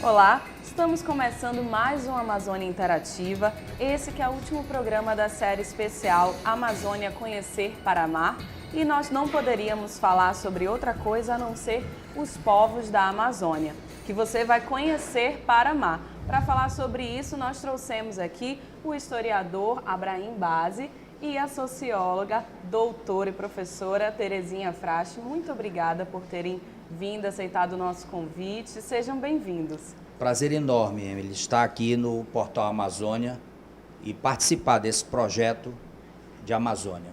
Olá, estamos começando mais um Amazônia Interativa, esse que é o último programa da série especial Amazônia Conhecer para Amar, e nós não poderíamos falar sobre outra coisa a não ser os povos da Amazônia, que você vai conhecer para amar. Para falar sobre isso, nós trouxemos aqui o historiador Abraim Bazzi e a socióloga, doutora e professora Terezinha Frasch. Muito obrigada por terem vindo, aceitado o nosso convite. Sejam bem-vindos. Prazer enorme, Emily, estar aqui no Portal Amazônia e participar desse projeto de Amazônia.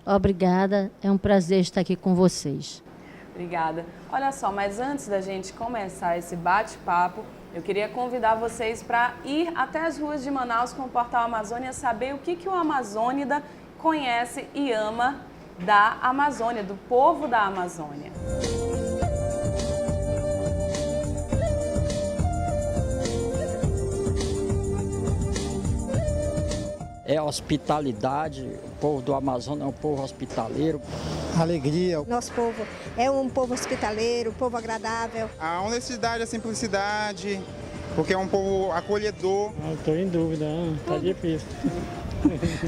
Obrigada, é um prazer estar aqui com vocês. Obrigada. Olha só, mas antes da gente começar esse bate-papo, eu queria convidar vocês para ir até as ruas de Manaus com o Portal Amazônia, saber o que o amazônida conhece e ama da Amazônia, do povo da Amazônia. É hospitalidade, o povo do Amazonas é um povo hospitaleiro. Alegria. Nosso povo é um povo hospitaleiro, um povo agradável. A honestidade, a simplicidade, porque é um povo acolhedor. Estou em dúvida, tá difícil.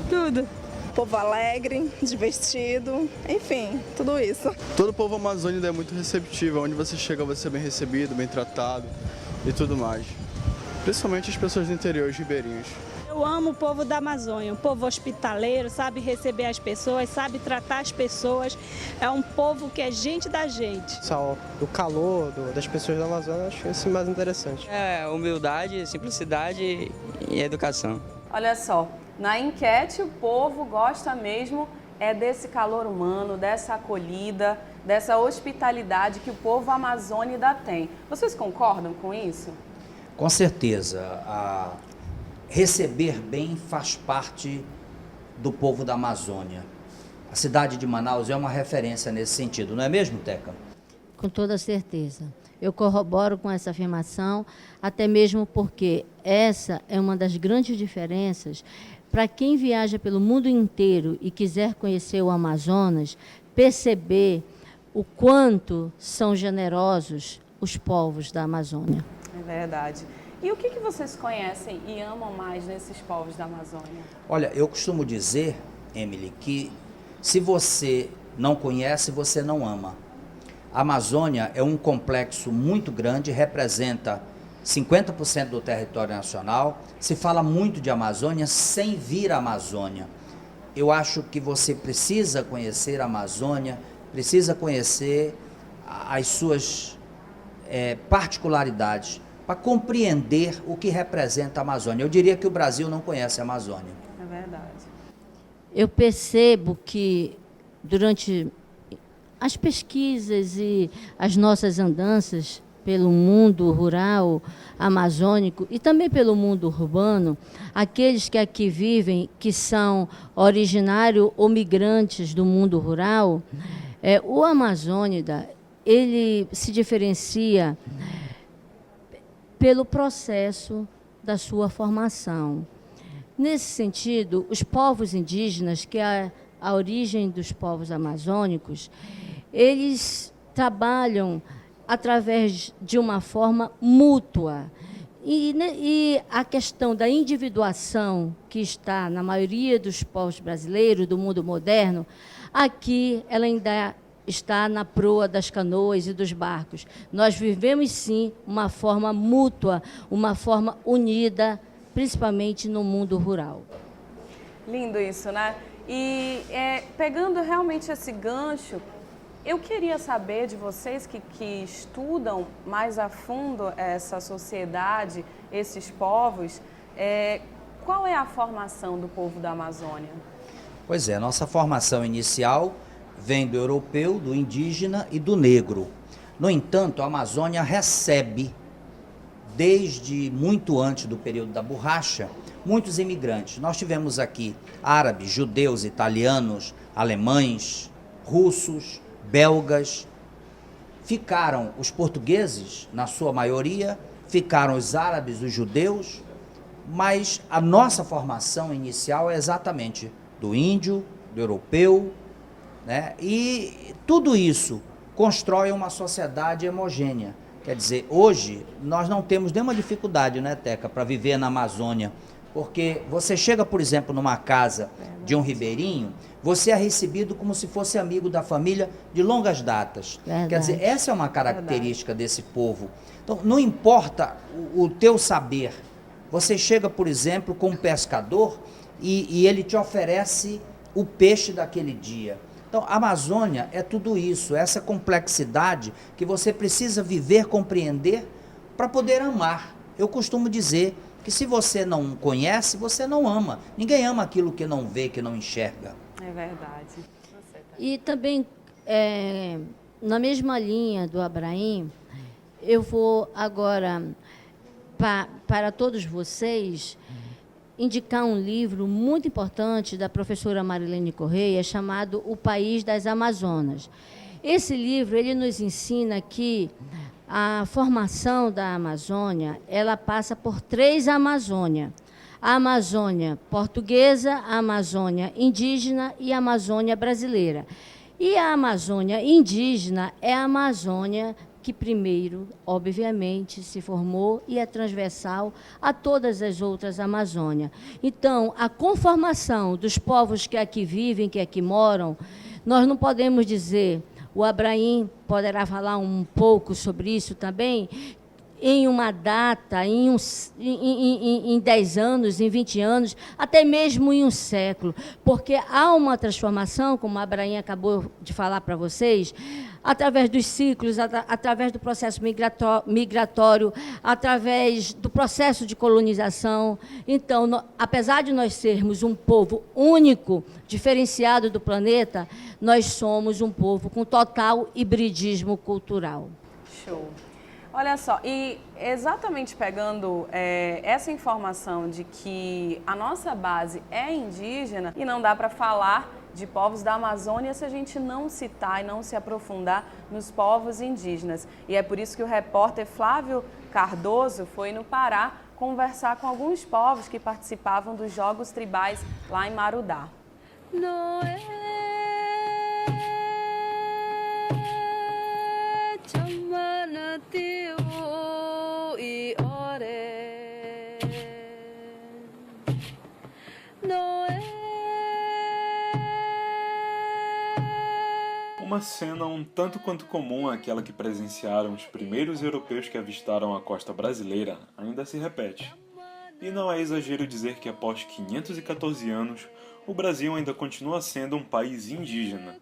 Tudo. Povo alegre, divertido, enfim, tudo isso. Todo o povo amazônico é muito receptivo, onde você chega você é bem recebido, bem tratado e tudo mais. Principalmente as pessoas do interior, os ribeirinhos. Eu amo o povo da Amazônia, um povo hospitaleiro, sabe receber as pessoas, sabe tratar as pessoas. É um povo que é gente da gente. Só do calor das pessoas da Amazônia, acho isso mais interessante. É humildade, simplicidade e educação. Olha só, na enquete o povo gosta mesmo desse calor humano, dessa acolhida, dessa hospitalidade que o povo amazônida tem. Vocês concordam com isso? Com certeza, receber bem faz parte do povo da Amazônia. A cidade de Manaus é uma referência nesse sentido, não é mesmo, Teca? Com toda certeza. Eu corroboro com essa afirmação, até mesmo porque essa é uma das grandes diferenças para quem viaja pelo mundo inteiro e quiser conhecer o Amazonas, perceber o quanto são generosos os povos da Amazônia. É verdade. E o que vocês conhecem e amam mais nesses povos da Amazônia? Olha, eu costumo dizer, Emily, que se você não conhece, você não ama. A Amazônia é um complexo muito grande, representa 50% do território nacional. Se fala muito de Amazônia sem vir à Amazônia. Eu acho que você precisa conhecer a Amazônia, precisa conhecer as suas particularidades, para compreender o que representa a Amazônia. Eu diria que o Brasil não conhece a Amazônia. É verdade. Eu percebo que durante as pesquisas e as nossas andanças pelo mundo rural, amazônico e também pelo mundo urbano, aqueles que aqui vivem, que são originários ou migrantes do mundo rural, o amazônida, ele se diferencia pelo processo da sua formação. Nesse sentido, os povos indígenas, que é a origem dos povos amazônicos, eles trabalham através de uma forma mútua. E a questão da individuação, que está na maioria dos povos brasileiros, do mundo moderno, aqui ela ainda está na proa das canoas e dos barcos. Nós vivemos, sim, uma forma mútua, uma forma unida, principalmente no mundo rural. Lindo isso, né? E pegando realmente esse gancho, eu queria saber de vocês que estudam mais a fundo essa sociedade, esses povos, qual é a formação do povo da Amazônia? Pois é, nossa formação inicial vem do europeu, do indígena e do negro. No entanto, a Amazônia recebe, desde muito antes do período da borracha, muitos imigrantes. Nós tivemos aqui árabes, judeus, italianos, alemães, russos, belgas. Ficaram os portugueses, na sua maioria, ficaram os árabes, os judeus, mas a nossa formação inicial é exatamente do índio, do europeu, né? E tudo isso constrói uma sociedade homogênea. Quer dizer, hoje nós não temos nenhuma dificuldade, né, Teca, para viver na Amazônia, porque você chega, por exemplo, numa casa de um ribeirinho, você é recebido como se fosse amigo da família de longas datas. Verdade. Quer dizer, essa é uma característica desse povo. Então, não importa o teu saber. Você chega, por exemplo, com um pescador e ele te oferece o peixe daquele dia. Então, a Amazônia é tudo isso, essa complexidade que você precisa viver, compreender para poder amar. Eu costumo dizer que se você não conhece, você não ama. Ninguém ama aquilo que não vê, que não enxerga. É verdade. E também, na mesma linha do Abraim, eu vou agora, para todos vocês, indicar um livro muito importante da professora Marilene Correia, chamado O País das Amazonas. Esse livro, ele nos ensina que a formação da Amazônia, ela passa por 3 Amazônias. A Amazônia portuguesa, a Amazônia indígena e a Amazônia brasileira. E a Amazônia indígena é a Amazônia que primeiro, obviamente, se formou e é transversal a todas as outras Amazônias. Então, a conformação dos povos que aqui vivem, que aqui moram, nós não podemos dizer, o Abraim poderá falar um pouco sobre isso também, em uma data, em 10 anos, em 20 anos, até mesmo em um século, porque há uma transformação, como a Abraim acabou de falar para vocês, através dos ciclos, através do processo migratório, através do processo de colonização. Então, apesar de nós sermos um povo único, diferenciado do planeta, nós somos um povo com total hibridismo cultural. Show. Olha só, e exatamente pegando essa informação de que a nossa base é indígena e não dá para falar de povos da Amazônia se a gente não citar e não se aprofundar nos povos indígenas. E é por isso que o repórter Flávio Cardoso foi no Pará conversar com alguns povos que participavam dos Jogos Tribais lá em Marudá. Uma cena um tanto quanto comum àquela que presenciaram os primeiros europeus que avistaram a costa brasileira ainda se repete. E não é exagero dizer que após 514 anos, o Brasil ainda continua sendo um país indígena.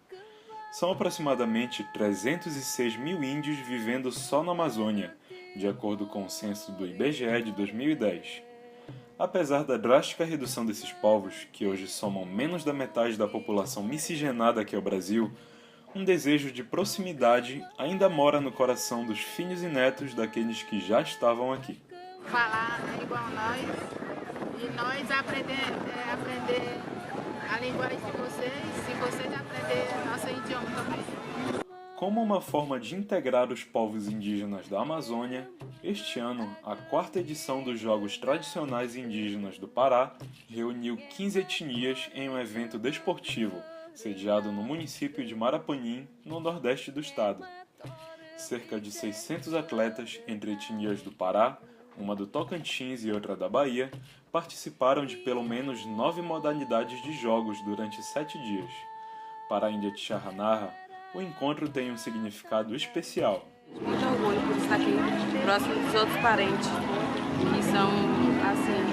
São aproximadamente 306 mil índios vivendo só na Amazônia, de acordo com o censo do IBGE de 2010. Apesar da drástica redução desses povos, que hoje somam menos da metade da população miscigenada aqui ao Brasil, um desejo de proximidade ainda mora no coração dos filhos e netos daqueles que já estavam aqui. Falar igual nós e nós aprender a linguagem de vocês e vocês aprender nosso idioma também. Como uma forma de integrar os povos indígenas da Amazônia, este ano, a 4ª edição dos Jogos Tradicionais Indígenas do Pará reuniu 15 etnias em um evento desportivo, sediado no município de Marapanim, no nordeste do estado. Cerca de 600 atletas, entre etnias do Pará, uma do Tocantins e outra da Bahia, participaram de pelo menos 9 modalidades de jogos durante 7 dias. Para a Índia Tixarranarra, o encontro tem um significado especial. Muito orgulho por estar aqui, próximo dos outros parentes, que são, assim,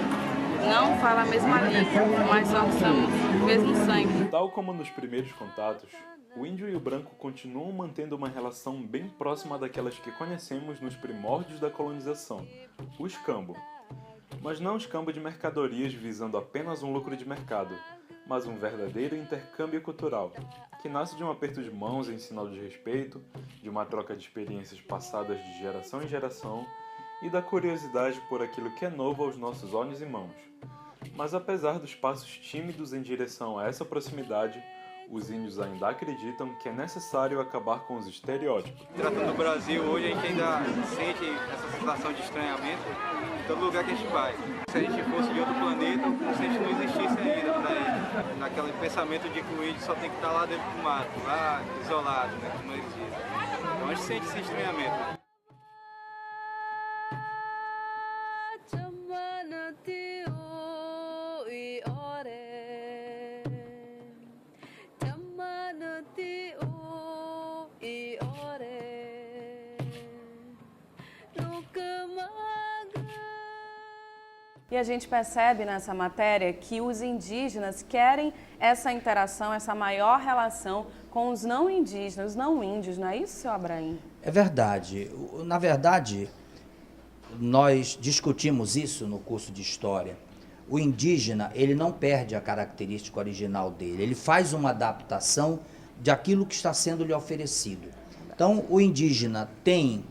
não falam a mesma língua, mas só somos o mesmo sangue. Tal como nos primeiros contatos, o índio e o branco continuam mantendo uma relação bem próxima daquelas que conhecemos nos primórdios da colonização, o escambo. Mas não o escambo de mercadorias visando apenas um lucro de mercado, mas um verdadeiro intercâmbio cultural, que nasce de um aperto de mãos em sinal de respeito, de uma troca de experiências passadas de geração em geração e da curiosidade por aquilo que é novo aos nossos olhos e mãos. Mas apesar dos passos tímidos em direção a essa proximidade, os índios ainda acreditam que é necessário acabar com os estereótipos. Tratando do Brasil, hoje a gente ainda sente essa sensação de estranhamento em todo lugar que a gente vai. Se a gente fosse de outro planeta, o conceito não existisse ainda para ele. naquele pensamento de que o índio só tem que estar lá dentro do mato, lá isolado, né, como eles dizem. Então a gente sente esse estranhamento. E a gente percebe nessa matéria que os indígenas querem essa interação, essa maior relação com os não indígenas, os não índios, não é isso, seu Abraim? É verdade. Na verdade, nós discutimos isso no curso de História. O indígena, ele não perde a característica original dele, ele faz uma adaptação de aquilo que está sendo lhe oferecido. Então, o indígena tem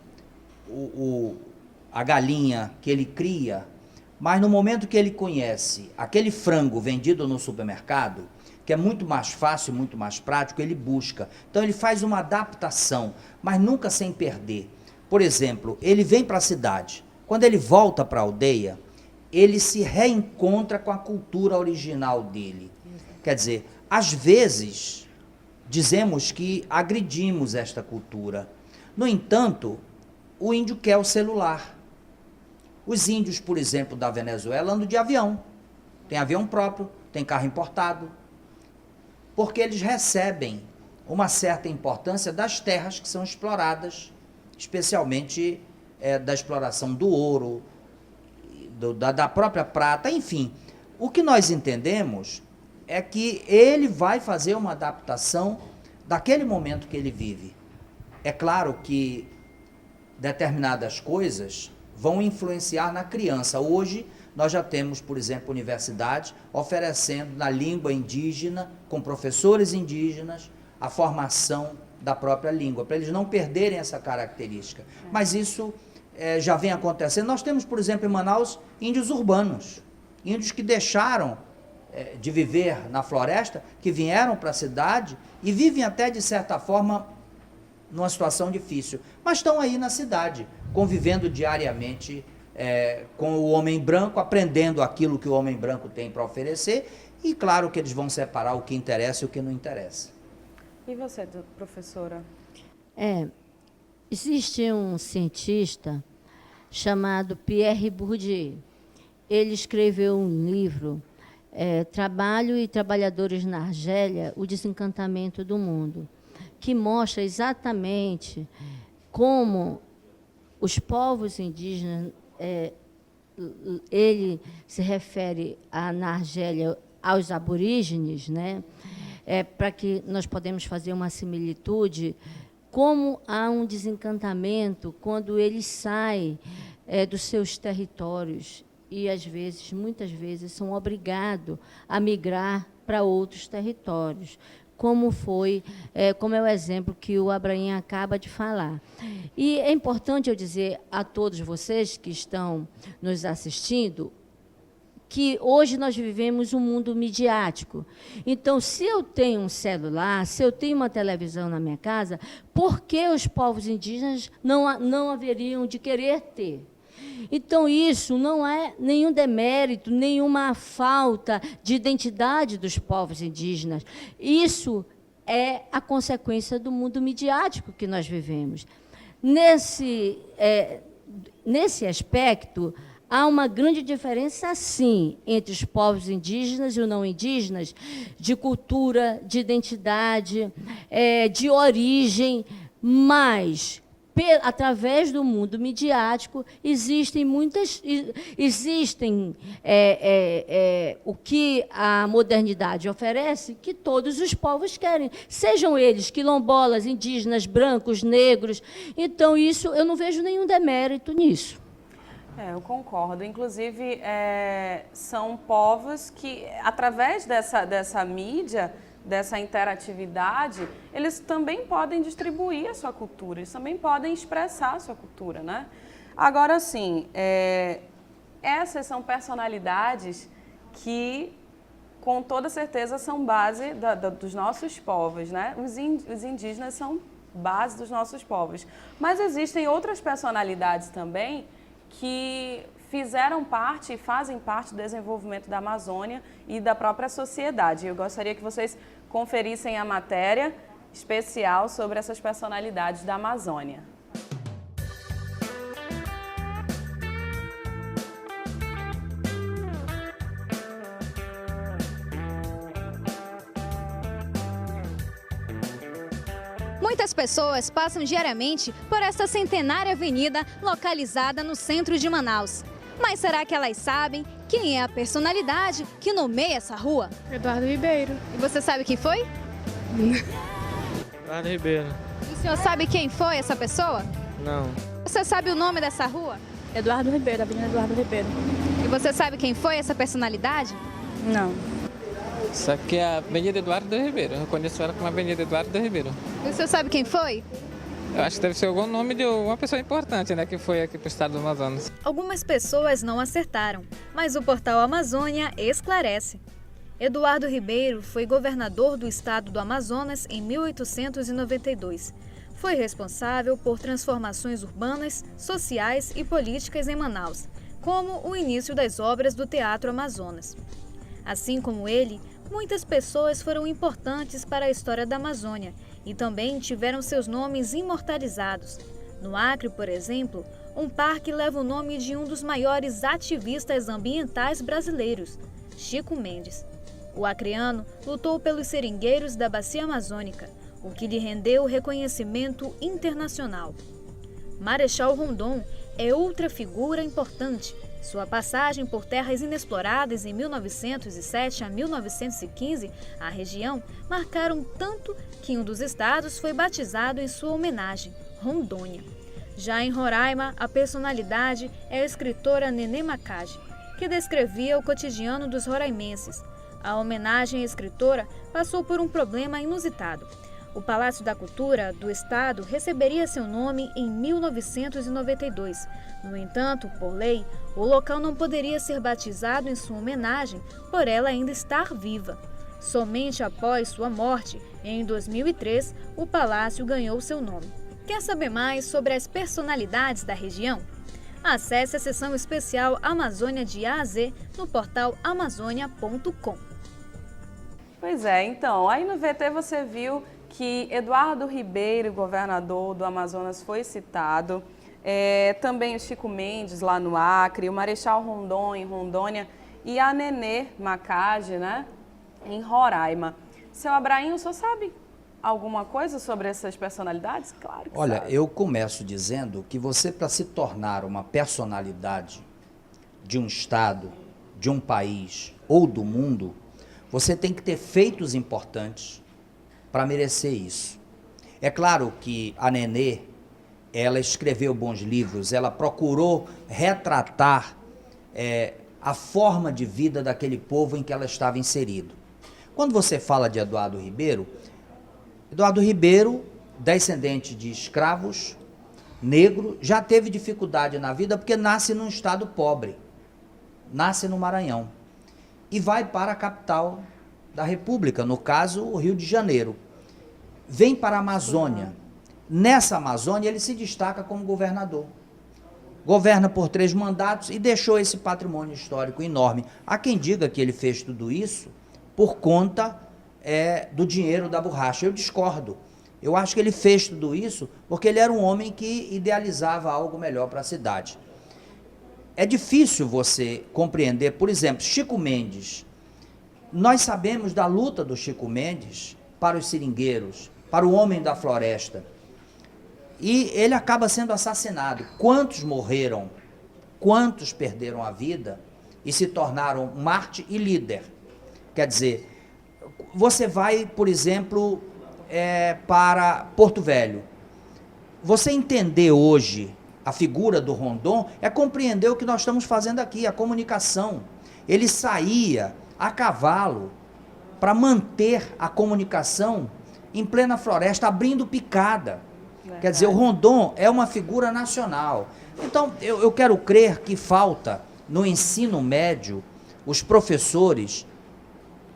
a galinha que ele cria, mas no momento que ele conhece aquele frango vendido no supermercado, que é muito mais fácil, muito mais prático, ele busca. Então ele faz uma adaptação, mas nunca sem perder. Por exemplo, ele vem para a cidade. Quando ele volta para a aldeia, ele se reencontra com a cultura original dele. Quer dizer, às vezes, dizemos que agredimos esta cultura. No entanto, o índio quer o celular. Os índios, por exemplo, da Venezuela andam de avião. Tem avião próprio, tem carro importado. Porque eles recebem uma certa importância das terras que são exploradas, especialmente da exploração do ouro, da própria prata, enfim. O que nós entendemos é que ele vai fazer uma adaptação daquele momento que ele vive. É claro que determinadas coisas vão influenciar na criança. Hoje, nós já temos, por exemplo, universidades oferecendo na língua indígena, com professores indígenas, a formação da própria língua, para eles não perderem essa característica. Mas isso já vem acontecendo. Nós temos, por exemplo, em Manaus, índios urbanos, índios que deixaram de viver na floresta, que vieram para a cidade e vivem até, de certa forma, numa situação difícil, mas estão aí na cidade, convivendo diariamente com o homem branco, aprendendo aquilo que o homem branco tem para oferecer, e claro que eles vão separar o que interessa e o que não interessa. E você, professora? Existe um cientista chamado Pierre Bourdieu. Ele escreveu um livro, Trabalho e Trabalhadores na Argélia, o Desencantamento do Mundo, que mostra exatamente como os povos indígenas, ele se refere na Argélia aos aborígenes, né? Para que nós podemos fazer uma similitude, como há um desencantamento quando eles saem dos seus territórios e, às vezes, muitas vezes, são obrigados a migrar para outros territórios, como é o exemplo que o Abraim acaba de falar. E é importante eu dizer a todos vocês que estão nos assistindo que hoje nós vivemos um mundo midiático. Então, se eu tenho um celular, se eu tenho uma televisão na minha casa, por que os povos indígenas não haveriam de querer ter? Então, isso não é nenhum demérito, nenhuma falta de identidade dos povos indígenas. Isso é a consequência do mundo midiático que nós vivemos. Nesse aspecto, há uma grande diferença, sim, entre os povos indígenas e os não indígenas, de cultura, de identidade, de origem, mas através do mundo midiático existem o que a modernidade oferece, que todos os povos querem, sejam eles quilombolas, indígenas, brancos, negros. Então, isso eu não vejo nenhum demérito nisso. Eu concordo. Inclusive, são povos que, através dessa mídia, dessa interatividade, eles também podem distribuir a sua cultura, eles também podem expressar a sua cultura, né? Agora, sim, essas são personalidades que, com toda certeza, são base dos nossos povos, né? Os indígenas são base dos nossos povos. Mas existem outras personalidades também que fizeram parte e fazem parte do desenvolvimento da Amazônia e da própria sociedade. Eu gostaria que vocês conferissem a matéria especial sobre essas personalidades da Amazônia. Muitas pessoas passam diariamente por esta centenária avenida localizada no centro de Manaus. Mas será que elas sabem quem é a personalidade que nomeia essa rua? Eduardo Ribeiro. E você sabe quem foi? Eduardo Ribeiro. E o senhor sabe quem foi essa pessoa? Não. Você sabe o nome dessa rua? Eduardo Ribeiro, Avenida Eduardo Ribeiro. E você sabe quem foi essa personalidade? Não. Isso aqui é a Avenida Eduardo Ribeiro. Eu conheço ela como Avenida Eduardo Ribeiro. E o senhor sabe quem foi? Eu acho que deve ser algum nome de uma pessoa importante, né, que foi aqui para o estado do Amazonas. Algumas pessoas não acertaram, mas o portal Amazônia esclarece. Eduardo Ribeiro foi governador do estado do Amazonas em 1892. Foi responsável por transformações urbanas, sociais e políticas em Manaus, como o início das obras do Teatro Amazonas. Assim como ele, muitas pessoas foram importantes para a história da Amazônia e também tiveram seus nomes imortalizados. No Acre, por exemplo, um parque leva o nome de um dos maiores ativistas ambientais brasileiros, Chico Mendes. O acreano lutou pelos seringueiros da Bacia Amazônica, o que lhe rendeu reconhecimento internacional. Marechal Rondon é outra figura importante. Sua passagem por terras inexploradas em 1907 a 1915, a região, marcaram tanto que um dos estados foi batizado em sua homenagem, Rondônia. Já em Roraima, a personalidade é a escritora Nenê Macage, que descrevia o cotidiano dos roraimenses. A homenagem à escritora passou por um problema inusitado. O Palácio da Cultura do Estado receberia seu nome em 1992. No entanto, por lei, o local não poderia ser batizado em sua homenagem por ela ainda estar viva. Somente após sua morte, em 2003, o palácio ganhou seu nome. Quer saber mais sobre as personalidades da região? Acesse a seção especial Amazônia de A a Z no portal amazônia.com. Pois é, então, aí no VT você viu que Eduardo Ribeiro, governador do Amazonas, foi citado. Também o Chico Mendes, lá no Acre, o Marechal Rondon, em Rondônia, e a Nenê Macage, né, em Roraima. Seu Abrainho, o senhor sabe alguma coisa sobre essas personalidades? Claro que Olha, sabe. eu começo dizendo que você, para se tornar uma personalidade de um estado, de um país ou do mundo, você tem que ter feitos importantes para merecer isso. É claro que a Nenê, ela escreveu bons livros, ela procurou retratar a forma de vida daquele povo em que ela estava inserido. Quando você fala de Eduardo Ribeiro, descendente de escravos, negro, já teve dificuldade na vida porque nasce num estado pobre, nasce no Maranhão e vai para a capital da República, no caso o Rio de Janeiro. Vem para a Amazônia. Nessa Amazônia ele se destaca como governador. Governa por 3 mandatos e deixou esse patrimônio histórico enorme. Há quem diga que ele fez tudo isso por conta do dinheiro da borracha. Eu discordo. Eu acho que ele fez tudo isso porque ele era um homem que idealizava algo melhor para a cidade. É difícil você compreender, por exemplo, Chico Mendes. Nós sabemos da luta do Chico Mendes para os seringueiros, para o homem da floresta. E ele acaba sendo assassinado. Quantos morreram? Quantos perderam a vida e se tornaram Marte e líder? Quer dizer, você vai, por exemplo, para Porto Velho. Você entender hoje a figura do Rondon é compreender o que nós estamos fazendo aqui, a comunicação. Ele saía a cavalo para manter a comunicação em plena floresta, abrindo picada. Quer dizer, o Rondon é uma figura nacional. Então, eu quero crer que falta, no ensino médio, os professores,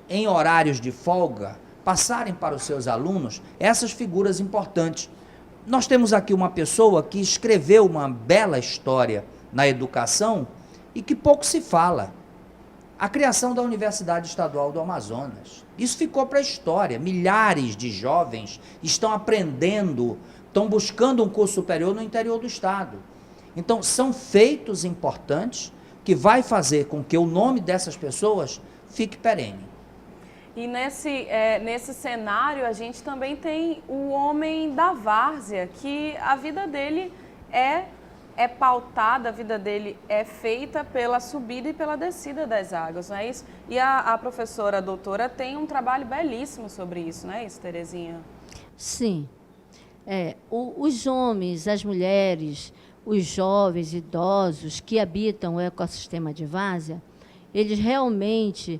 em horários de folga, passarem para os seus alunos essas figuras importantes. Nós temos aqui uma pessoa que escreveu uma bela história na educação e que pouco se fala. A criação da Universidade Estadual do Amazonas. Isso ficou para a história. Milhares de jovens estão aprendendo, estão buscando um curso superior no interior do estado. Então, são feitos importantes que vai fazer com que o nome dessas pessoas fique perene. E nesse cenário, a gente também tem o homem da várzea, que a vida dele é pautada, a vida dele é feita pela subida e pela descida das águas, não é isso? E a professora, a doutora, tem um trabalho belíssimo sobre isso, não é isso, Terezinha? Sim. Os homens, as mulheres, os jovens, idosos que habitam o ecossistema de várzea, eles realmente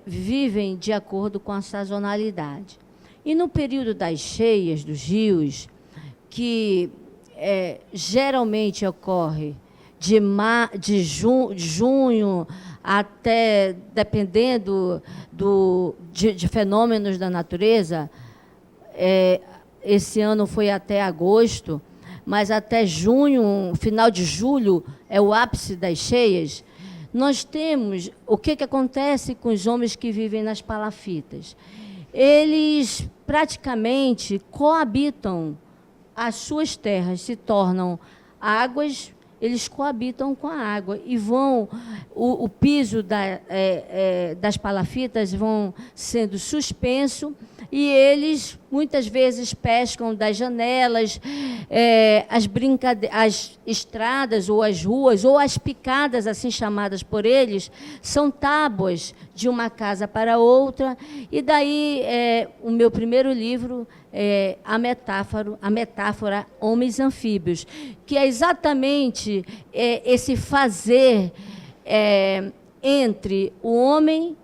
vivem de acordo com a sazonalidade. E no período das cheias dos rios, que geralmente ocorre de junho até, dependendo de fenômenos da natureza, esse ano foi até agosto, mas até junho, final de julho, é o ápice das cheias. Nós temos o que acontece com os homens que vivem nas palafitas. Eles praticamente coabitam. As suas terras se tornam águas, eles coabitam com a água e o piso das palafitas vão sendo suspenso e eles muitas vezes pescam das janelas, as estradas ou as ruas ou as picadas, assim chamadas por eles, são tábuas de uma casa para outra. E daí o meu primeiro livro é a metáfora Homens Anfíbios, que é exatamente esse fazer entre o homem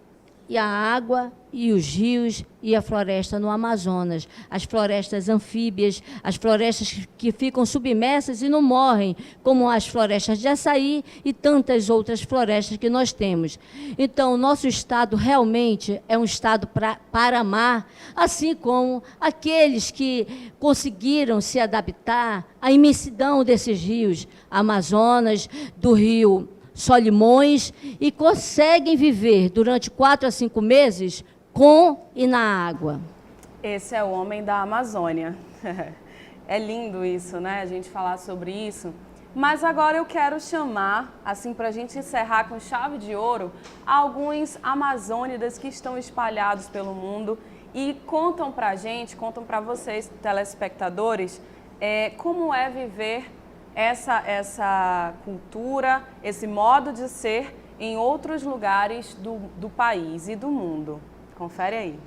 e a água e os rios e a floresta no Amazonas, as florestas anfíbias, as florestas que ficam submersas e não morrem, como as florestas de açaí e tantas outras florestas que nós temos. Então, o nosso estado realmente é um estado para amar, assim como aqueles que conseguiram se adaptar à imensidão desses rios, Amazonas, do rio Solimões, e conseguem viver durante 4 a 5 meses com e na água. Esse é o homem da Amazônia. É lindo isso, né? A gente falar sobre isso. Mas agora eu quero chamar, assim, para a gente encerrar com chave de ouro, alguns amazônidas que estão espalhados pelo mundo e contam para a gente, contam para vocês, telespectadores, como é viver essa cultura, esse modo de ser em outros lugares do país e do mundo. Confere aí.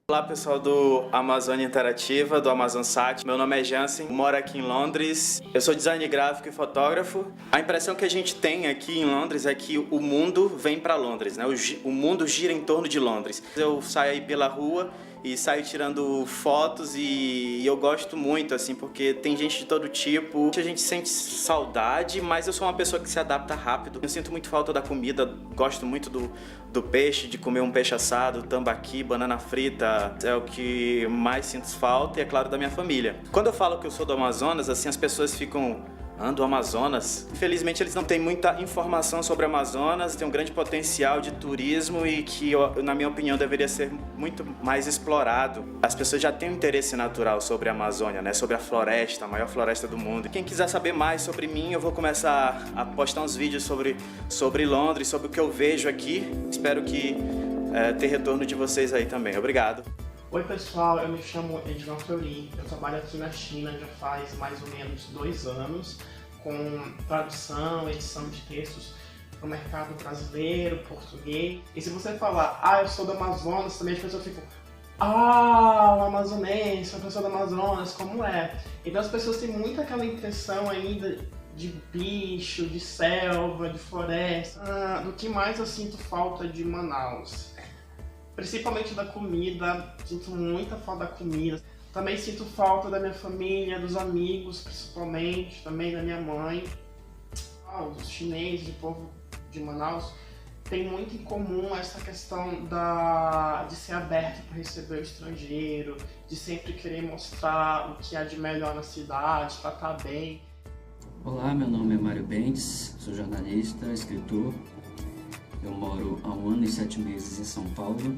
Olá pessoal do Amazônia Interativa, do Amazonsat. Meu nome é Jansen, moro aqui em Londres. Eu sou designer gráfico e fotógrafo. A impressão que a gente tem aqui em Londres é que o mundo vem para Londres, né? O mundo gira em torno de Londres. Eu saio aí pela rua e saio tirando fotos e eu gosto muito, assim, porque tem gente de todo tipo. A gente sente saudade, mas eu sou uma pessoa que se adapta rápido. Eu sinto muito falta da comida, gosto muito do peixe, de comer um peixe assado, tambaqui, banana frita. É o que mais sinto falta e, é claro, da minha família. Quando eu falo que eu sou do Amazonas, assim, as pessoas ficam... do Amazonas. Infelizmente eles não têm muita informação sobre o Amazonas, tem um grande potencial de turismo e que, na minha opinião, deveria ser muito mais explorado. As pessoas já têm um interesse natural sobre a Amazônia, né? Sobre a floresta, a maior floresta do mundo. Quem quiser saber mais sobre mim, eu vou começar a postar uns vídeos sobre Londres, sobre o que eu vejo aqui. Espero que ter retorno de vocês aí também. Obrigado. Oi pessoal, eu me chamo Edvan Fleury, eu trabalho aqui na China já faz mais ou menos 2 anos com tradução, edição de textos para o mercado brasileiro, português. E se você falar, eu sou do Amazonas, também as pessoas ficam, o amazonense, a pessoa do Amazonas, como é? Então as pessoas têm muito aquela impressão ainda de bicho, de selva, de floresta. Do que mais eu sinto falta de Manaus? Principalmente da comida, sinto muita falta da comida. Também sinto falta da minha família, dos amigos, principalmente, também da minha mãe. Os chineses, o povo de Manaus, tem muito em comum essa questão de ser aberto para receber o estrangeiro, de sempre querer mostrar o que há de melhor na cidade, tratar bem. Olá, meu nome é Mário Bentes, sou jornalista, escritor. Eu moro há 1 ano e 7 meses em São Paulo.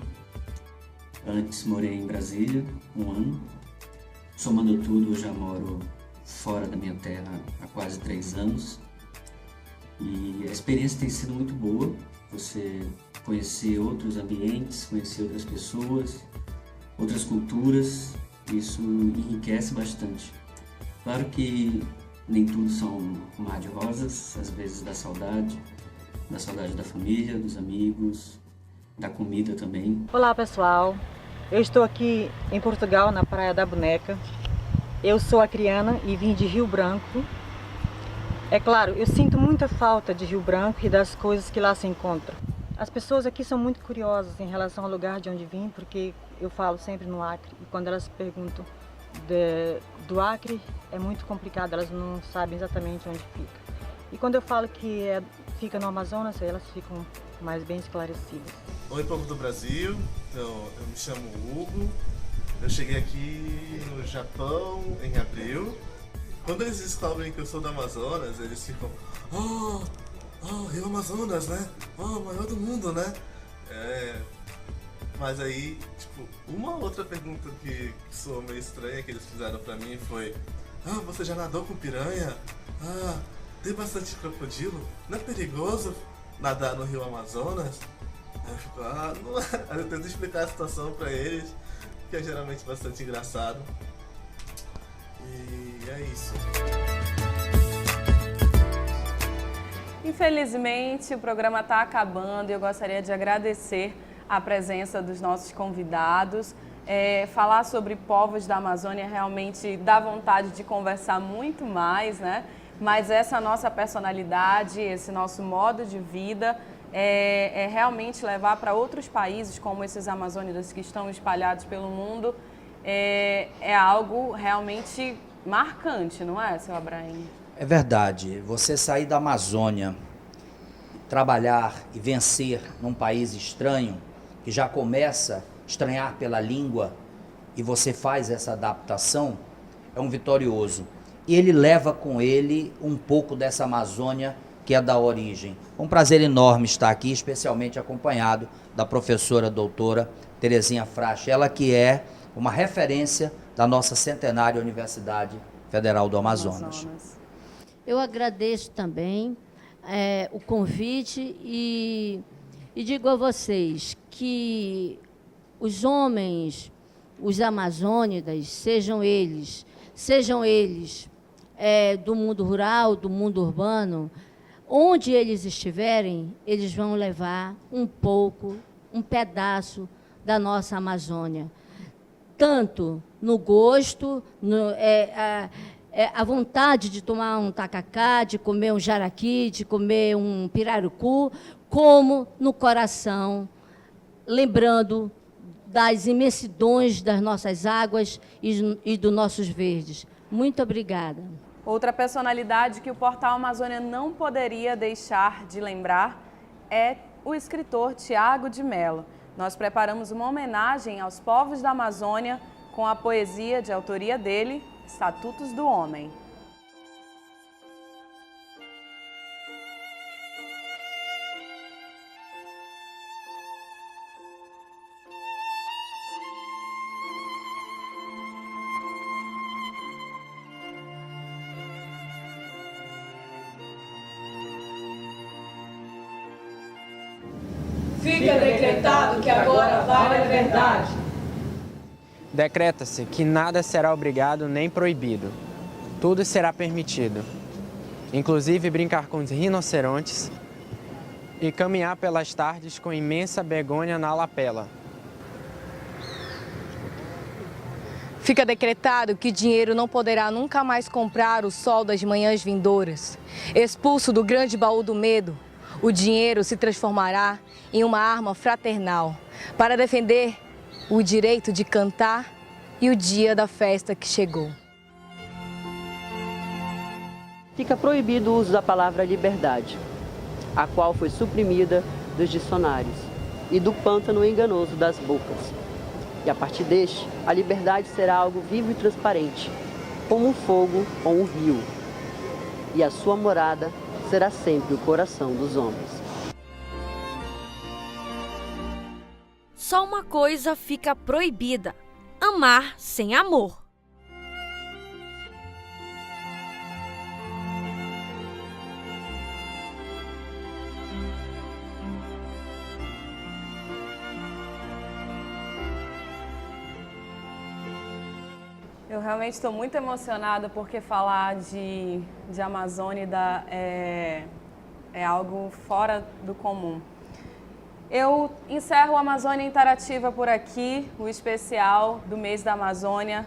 Antes morei em Brasília, 1 ano. Somando tudo, eu já moro fora da minha terra há quase 3 anos. E a experiência tem sido muito boa. Você conhecer outros ambientes, conhecer outras pessoas, outras culturas, isso enriquece bastante. Claro que nem tudo são um mar de rosas, às vezes da saudade da família, dos amigos, da comida também. Olá pessoal, eu estou aqui em Portugal, na Praia da Boneca. Eu sou acriana e vim de Rio Branco. É claro, eu sinto muita falta de Rio Branco e das coisas que lá se encontram. As pessoas aqui são muito curiosas em relação ao lugar de onde vim, porque eu falo sempre no Acre. E quando elas perguntam do Acre, é muito complicado, elas não sabem exatamente onde fica. E quando eu falo que fica no Amazonas, elas ficam mais bem esclarecidas. Oi, povo do Brasil, então, eu me chamo Hugo, eu cheguei aqui no Japão em abril. Quando eles descobrem que eu sou do Amazonas, eles ficam, Rio Amazonas, né? O maior do mundo, né? Mas aí, tipo, uma outra pergunta que soou meio estranha que eles fizeram pra mim foi: você já nadou com piranha? Tem bastante crocodilo? Não é perigoso nadar no Rio Amazonas? Aí eu fico, não é. Aí eu tento explicar a situação pra eles, que é geralmente bastante engraçado. E é isso. Infelizmente, o programa está acabando e eu gostaria de agradecer a presença dos nossos convidados. Falar sobre povos da Amazônia realmente dá vontade de conversar muito mais, né? Mas essa nossa personalidade, esse nosso modo de vida é realmente levar para outros países, como esses amazônidas que estão espalhados pelo mundo, é algo realmente marcante, não é, seu Abraim? É verdade. Você sair da Amazônia, trabalhar e vencer num país estranho, que já começa a estranhar pela língua, e você faz essa adaptação, é um vitorioso. E ele leva com ele um pouco dessa Amazônia que é da origem. É um prazer enorme estar aqui, especialmente acompanhado da professora doutora Terezinha Frasch, ela que é uma referência da nossa centenária Universidade Federal do Amazonas. Eu agradeço também o convite e digo a vocês que os homens, os amazônidas, sejam eles do mundo rural, do mundo urbano, onde eles estiverem, eles vão levar um pedaço da nossa Amazônia. Tanto no gosto, a vontade de tomar um tacacá, de comer um jaraqui, de comer um pirarucu, como no coração, lembrando das imensidões das nossas águas e dos nossos verdes. Muito obrigada. Outra personalidade que o Portal Amazônia não poderia deixar de lembrar é o escritor Tiago de Mello. Nós preparamos uma homenagem aos povos da Amazônia com a poesia de autoria dele, Estatutos do Homem. Fica decretado que agora vale a verdade. Decreta-se que nada será obrigado nem proibido. Tudo será permitido, inclusive brincar com os rinocerontes e caminhar pelas tardes com imensa begônia na lapela. Fica decretado que dinheiro não poderá nunca mais comprar o sol das manhãs vindouras. Expulso do grande baú do medo, o dinheiro se transformará em uma arma fraternal para defender o direito de cantar e o dia da festa que chegou. Fica proibido o uso da palavra liberdade, a qual foi suprimida dos dicionários, e do pântano enganoso das bocas. E a partir deste, a liberdade será algo vivo e transparente, como um fogo ou um rio. e a sua morada será sempre o coração dos homens. Só uma coisa fica proibida: amar sem amor. Eu realmente estou muito emocionada porque falar de Amazônia é algo fora do comum. Eu encerro a Amazônia Interativa por aqui, o especial do mês da Amazônia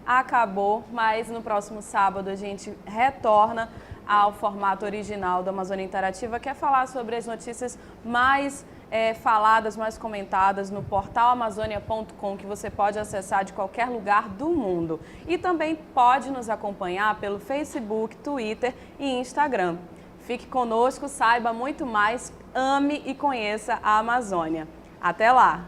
acabou, mas no próximo sábado a gente retorna ao formato original da Amazônia Interativa, que é falar sobre as notícias mais faladas, mais comentadas no portal amazônia.com, que você pode acessar de qualquer lugar do mundo. E também pode nos acompanhar pelo Facebook, Twitter e Instagram. Fique conosco, saiba muito mais, ame e conheça a Amazônia. Até lá!